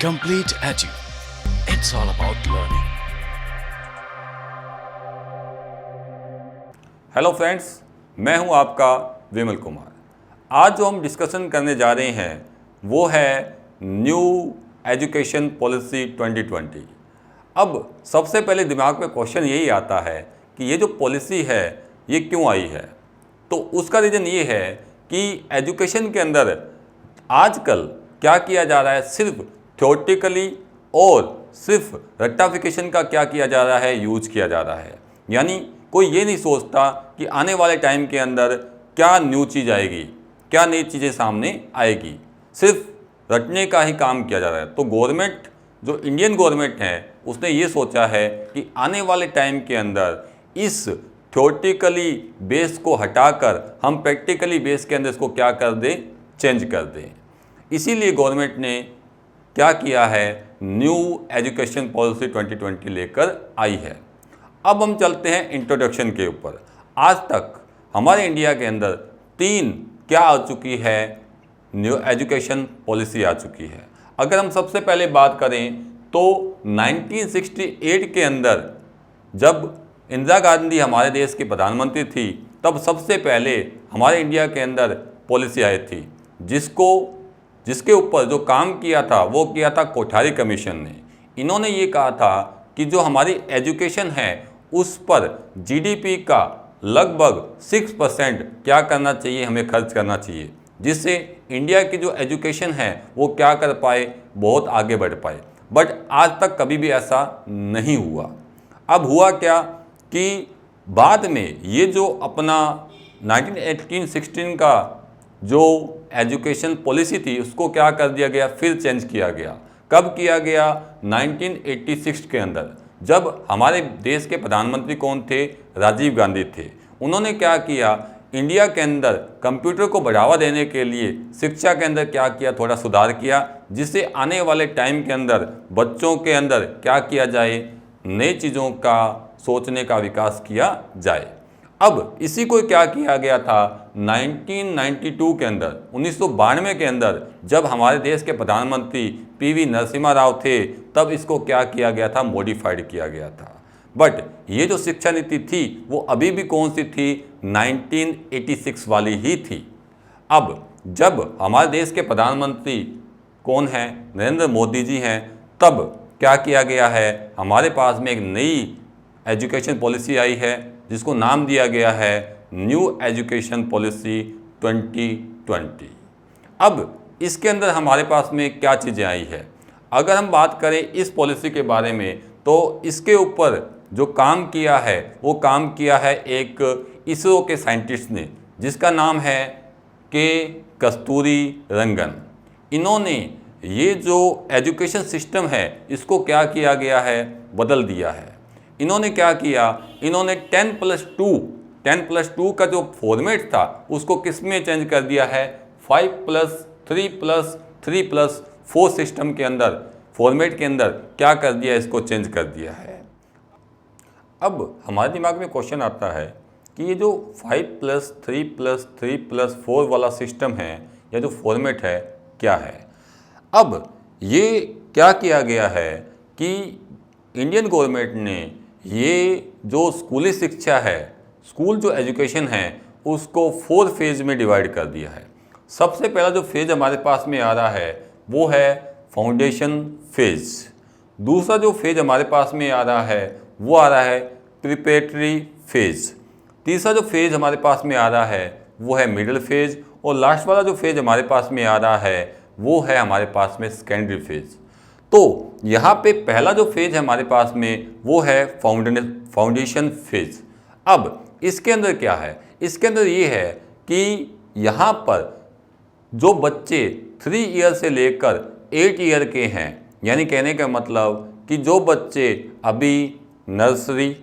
Complete Edu. It's all about learning. Hello friends, मैं हूं आपका विमल कुमार। आज जो हम डिस्कशन करने जा रहे हैं वो है न्यू एजुकेशन पॉलिसी 2020। अब सबसे पहले दिमाग में क्वेश्चन यही आता है कि ये जो पॉलिसी है ये क्यों आई है। तो उसका रीज़न ये है कि एजुकेशन के अंदर आजकल क्या किया जा रहा है, सिर्फ थ्योरेटिकली और सिर्फ रेक्टिफिकेशन का क्या किया जा रहा है, यूज किया जा रहा है। यानी कोई ये नहीं सोचता कि आने वाले टाइम के अंदर क्या न्यू चीज़ आएगी, क्या नई चीज़ें सामने आएगी, सिर्फ रटने का ही काम किया जा रहा है। तो गवर्नमेंट, जो इंडियन गवर्नमेंट है, उसने ये सोचा है कि आने वाले टाइम के अंदर इस थ्योरेटिकली बेस को हटाकर हम प्रैक्टिकली बेस के अंदर इसको क्या कर दें, चेंज कर दें। इसीलिए गवर्नमेंट ने क्या किया है, न्यू एजुकेशन पॉलिसी 2020 लेकर आई है। अब हम चलते हैं इंट्रोडक्शन के ऊपर। आज तक हमारे इंडिया के अंदर 3 क्या आ चुकी है, न्यू एजुकेशन पॉलिसी आ चुकी है। अगर हम सबसे पहले बात करें तो 1968 के अंदर जब इंदिरा गांधी हमारे देश की प्रधानमंत्री थी, तब सबसे पहले हमारे इंडिया के अंदर पॉलिसी आई थी, जिसके ऊपर जो काम किया था वो किया था कोठारी कमीशन ने। इन्होंने ये कहा था कि जो हमारी एजुकेशन है उस पर जीडीपी का लगभग 6% क्या करना चाहिए, हमें खर्च करना चाहिए, जिससे इंडिया की जो एजुकेशन है वो क्या कर पाए, बहुत आगे बढ़ पाए। बट आज तक कभी भी ऐसा नहीं हुआ। अब हुआ क्या कि बाद में ये जो अपना 1916 का जो एजुकेशन पॉलिसी थी उसको क्या कर दिया गया, फिर चेंज किया गया। कब किया गया? 1986 के अंदर, जब हमारे देश के प्रधानमंत्री कौन थे? राजीव गांधी थे। उन्होंने क्या किया, इंडिया के अंदर कंप्यूटर को बढ़ावा देने के लिए शिक्षा के अंदर क्या किया, थोड़ा सुधार किया, जिससे आने वाले टाइम के अंदर बच्चों के अंदर क्या किया जाए, नई चीज़ों का सोचने का विकास किया जाए। अब इसी को क्या किया गया था 1992 के अंदर, 1992 के अंदर जब हमारे देश के प्रधानमंत्री पीवी नरसिम्हा राव थे, तब इसको क्या किया गया था, मॉडिफाइड किया गया था। बट ये जो शिक्षा नीति थी वो अभी भी कौन सी थी, 1986 वाली ही थी। अब जब हमारे देश के प्रधानमंत्री कौन हैं, नरेंद्र मोदी जी हैं, तब क्या किया गया है, हमारे पास में एक नई एजुकेशन पॉलिसी आई है जिसको नाम दिया गया है न्यू एजुकेशन पॉलिसी 2020। अब इसके अंदर हमारे पास में क्या चीज़ें आई है, अगर हम बात करें इस पॉलिसी के बारे में, तो इसके ऊपर जो काम किया है वो काम किया है एक इसरो के साइंटिस्ट ने, जिसका नाम है के कस्तूरी रंगन। इन्होंने ये जो एजुकेशन सिस्टम है इसको क्या किया गया है, बदल दिया है। इन्होंने क्या किया, इन्होंने 10+2 का जो फॉर्मेट था उसको किस में चेंज कर दिया है, 5+3+3+4 सिस्टम के अंदर, फॉर्मेट के अंदर क्या कर दिया, इसको चेंज कर दिया है। अब हमारे दिमाग में क्वेश्चन आता है कि ये जो 5+3+3+4 वाला सिस्टम है या जो फॉर्मेट है क्या है। अब ये क्या किया गया है कि इंडियन गवर्नमेंट ने ये जो स्कूली शिक्षा है, स्कूल जो एजुकेशन है, उसको 4 फेज़ में डिवाइड कर दिया है। सबसे पहला जो फेज़ हमारे पास में आ रहा है वो है फाउंडेशन फेज़। दूसरा जो फेज़ हमारे पास में आ रहा है वो आ रहा है प्रिपरेटरी फेज़। तीसरा जो फेज़ हमारे पास में आ रहा है वो है मिडिल फेज़, और लास्ट वाला जो फेज़ हमारे पास में आ रहा है वो है हमारे पास में सेकेंडरी फेज़। तो यहाँ पे पहला जो फेज़ है हमारे पास में वो है फाउंडेशन फेज़। अब इसके अंदर क्या है, इसके अंदर ये है कि यहाँ पर जो बच्चे 3 ईयर से लेकर 8 ईयर के हैं, यानी कहने का मतलब कि जो बच्चे अभी nursery,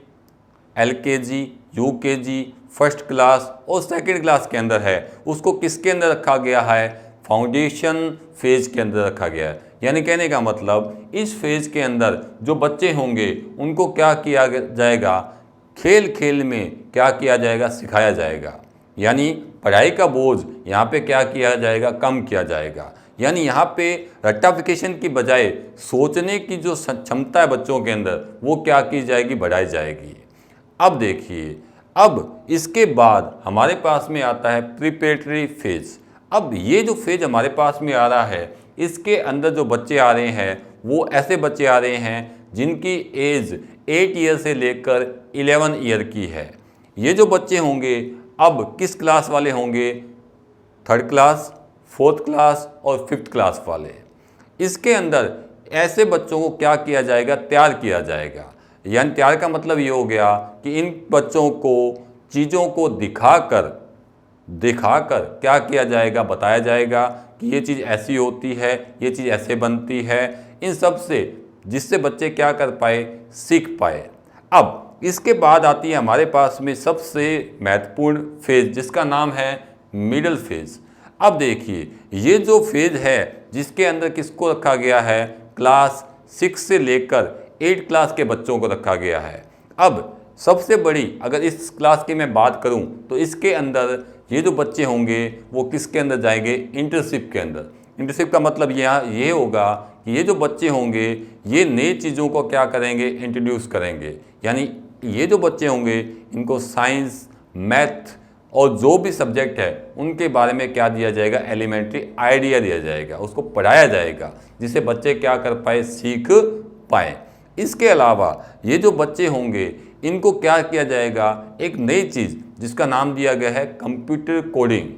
LKG, UKG, first class और सेकंड क्लास के अंदर है, उसको किसके अंदर रखा गया है, फाउंडेशन फेज़ के अंदर रखा गया है। यानी कहने का मतलब इस फेज़ के अंदर जो बच्चे होंगे उनको क्या किया जाएगा, खेल खेल में क्या किया जाएगा, सिखाया जाएगा। यानी पढ़ाई का बोझ यहाँ पे क्या किया जाएगा, कम किया जाएगा। यानी यहाँ पे रट्टाफिकेशन की बजाय सोचने की जो क्षमता है बच्चों के अंदर वो क्या की जाएगी, बढ़ाई जाएगी। अब देखिए, अब इसके बाद हमारे पास में आता है प्रिपरेटरी फेज। अब ये जो फेज हमारे पास में आ रहा है, इसके अंदर जो बच्चे आ रहे हैं वो ऐसे बच्चे आ रहे हैं जिनकी एज 8 ईयर से लेकर 11 ईयर की है। ये जो बच्चे होंगे अब किस क्लास वाले होंगे, 3rd क्लास, 4th क्लास और 5th क्लास वाले। इसके अंदर ऐसे बच्चों को क्या किया जाएगा, तैयार किया जाएगा। यानी तैयार का मतलब ये हो गया कि इन बच्चों को चीज़ों को दिखाकर क्या किया जाएगा, बताया जाएगा कि ये चीज़ ऐसी होती है, ये चीज़ ऐसे बनती है, इन सब से जिससे बच्चे क्या कर पाए, सीख पाए। अब इसके बाद आती है हमारे पास में सबसे महत्वपूर्ण फेज जिसका नाम है मिडिल फेज। अब देखिए, ये जो फेज है जिसके अंदर किसको रखा गया है, क्लास 6 से लेकर 8 क्लास के बच्चों को रखा गया है। अब सबसे बड़ी अगर इस क्लास की मैं बात करूं तो इसके अंदर ये जो बच्चे होंगे वो किसके अंदर जाएंगे, इंटर्नशिप के अंदर। इंटर्नशिप का मतलब ये होगा कि ये जो बच्चे होंगे ये नई चीज़ों को क्या करेंगे, इंट्रोड्यूस करेंगे। यानी ये जो बच्चे होंगे इनको साइंस, मैथ और जो भी सब्जेक्ट है उनके बारे में क्या दिया जाएगा, एलिमेंट्री आइडिया दिया जाएगा, उसको पढ़ाया जाएगा जिससे बच्चे क्या कर पाए, सीख पाए। इसके अलावा ये जो बच्चे होंगे इनको क्या किया जाएगा, एक नई चीज़ जिसका नाम दिया गया है कंप्यूटर कोडिंग,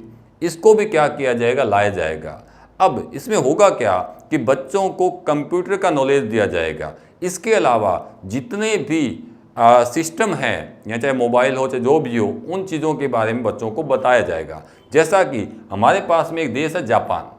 इसको भी क्या किया जाएगा, लाया जाएगा। अब इसमें होगा क्या कि बच्चों को कंप्यूटर का नॉलेज दिया जाएगा। इसके अलावा जितने भी सिस्टम हैं, या चाहे मोबाइल हो चाहे जो भी हो, उन चीज़ों के बारे में बच्चों को बताया जाएगा। जैसा कि हमारे पास में एक देश है जापान,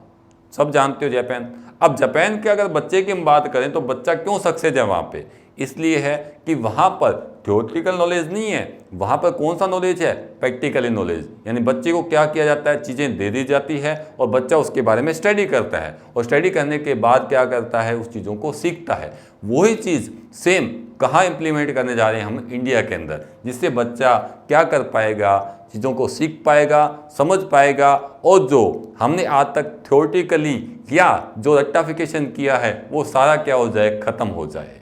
सब जानते हो जापान। अब जापान के अगर बच्चे की हम बात करें तो बच्चा क्यों सक्सेस है वहाँ पे, इसलिए है कि वहाँ पर थ्योरेटिकल नॉलेज नहीं है, वहाँ पर कौन सा नॉलेज है, प्रैक्टिकली नॉलेज। यानी बच्चे को क्या किया जाता है, चीज़ें दे दी जाती है और बच्चा उसके बारे में स्टडी करता है और स्टडी करने के बाद क्या करता है, उस चीज़ों को सीखता है। वही चीज़ सेम कहाँ इम्प्लीमेंट करने जा रहे हैं हम, इंडिया के अंदर, जिससे बच्चा क्या कर पाएगा, चीज़ों को सीख पाएगा, समझ पाएगा और जो हमने आज तक थ्योरेटिकली या जो रट्टाफिकेशन किया है वो सारा क्या हो जाए, ख़त्म हो जाए।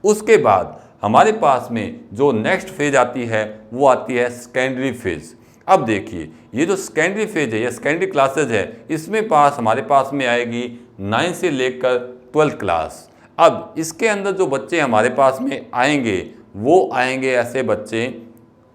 उसके बाद हमारे पास में जो नेक्स्ट फेज आती है वो आती है सेकेंडरी फेज। अब देखिए, ये जो सेकेंडरी फेज है या सेकेंडरी क्लासेज है, इसमें हमारे पास में आएगी 9 से लेकर 12 क्लास। अब इसके अंदर जो बच्चे हमारे पास में आएंगे वो आएंगे ऐसे बच्चे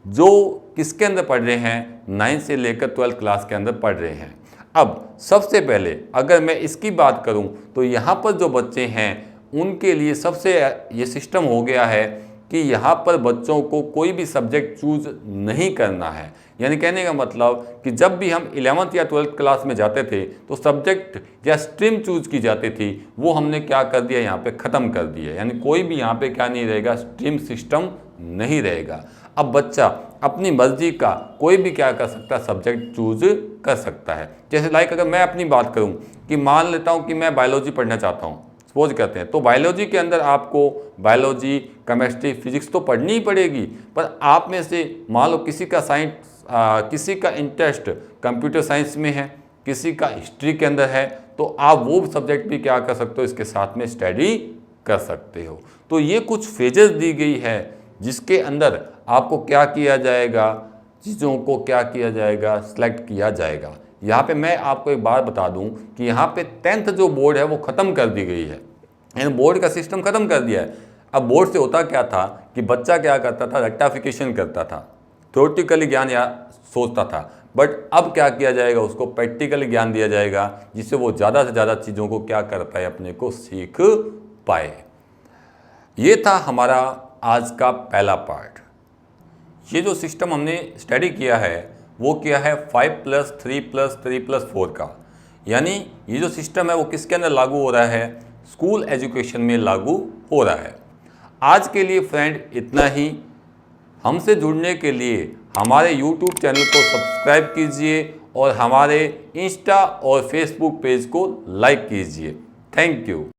जो किसके अंदर पढ़ रहे हैं, 9 से लेकर 12 क्लास के अंदर पढ़ रहे हैं। अब सबसे पहले अगर मैं इसकी बात करूं तो यहाँ पर जो बच्चे हैं उनके लिए सबसे ये सिस्टम हो गया है कि यहाँ पर बच्चों को कोई भी सब्जेक्ट चूज़ नहीं करना है। यानी कहने का मतलब कि जब भी हम 11th या 12th क्लास में जाते थे तो सब्जेक्ट या स्ट्रीम चूज़ की जाती थी, वो हमने क्या कर दिया, यहाँ पे ख़त्म कर दिया। यानी कोई भी यहाँ पे क्या नहीं रहेगा, स्ट्रीम सिस्टम नहीं रहेगा। अब बच्चा अपनी मर्जी का कोई भी क्या कर सकता है, सब्जेक्ट चूज़ कर सकता है। जैसे लाइक अगर मैं अपनी बात करूँ कि मान लेता हूँ कि मैं बायोलॉजी पढ़ना चाहता हूँ, सपोज करते हैं, तो बायोलॉजी के अंदर आपको बायोलॉजी, केमिस्ट्री, फिजिक्स तो पढ़नी ही पड़ेगी। पर आप में से मान लो किसी का किसी का इंटरेस्ट कंप्यूटर साइंस में है, किसी का हिस्ट्री के अंदर है, तो आप वो सब्जेक्ट भी क्या कर सकते हो, इसके साथ में स्टडी कर सकते हो। तो ये कुछ फेजेस दी गई है जिसके अंदर आपको क्या किया जाएगा, चीज़ों को क्या किया जाएगा, सेलेक्ट किया जाएगा। यहाँ पे मैं आपको एक बात बता दूं कि यहाँ पे 10th जो बोर्ड है वो ख़त्म कर दी गई है, यानी बोर्ड का सिस्टम ख़त्म कर दिया है। अब बोर्ड से होता क्या था कि बच्चा क्या करता था, रट्टाफिकेशन करता था, थ्योरेटिकली ज्ञान या सोचता था, बट अब क्या किया जाएगा, उसको प्रैक्टिकली ज्ञान दिया जाएगा जिससे वो ज़्यादा से ज़्यादा चीज़ों को क्या कर पाए, अपने को सीख पाए। ये था हमारा आज का पहला पार्ट। ये जो सिस्टम हमने स्टडी किया है वो क्या है, 5+3+3+4 का। यानी ये जो सिस्टम है वो किसके अंदर लागू हो रहा है, स्कूल एजुकेशन में लागू हो रहा है। आज के लिए फ्रेंड इतना ही। हमसे जुड़ने के लिए हमारे YouTube चैनल को सब्सक्राइब कीजिए और हमारे इंस्टा और फेसबुक पेज को लाइक कीजिए। Thank you.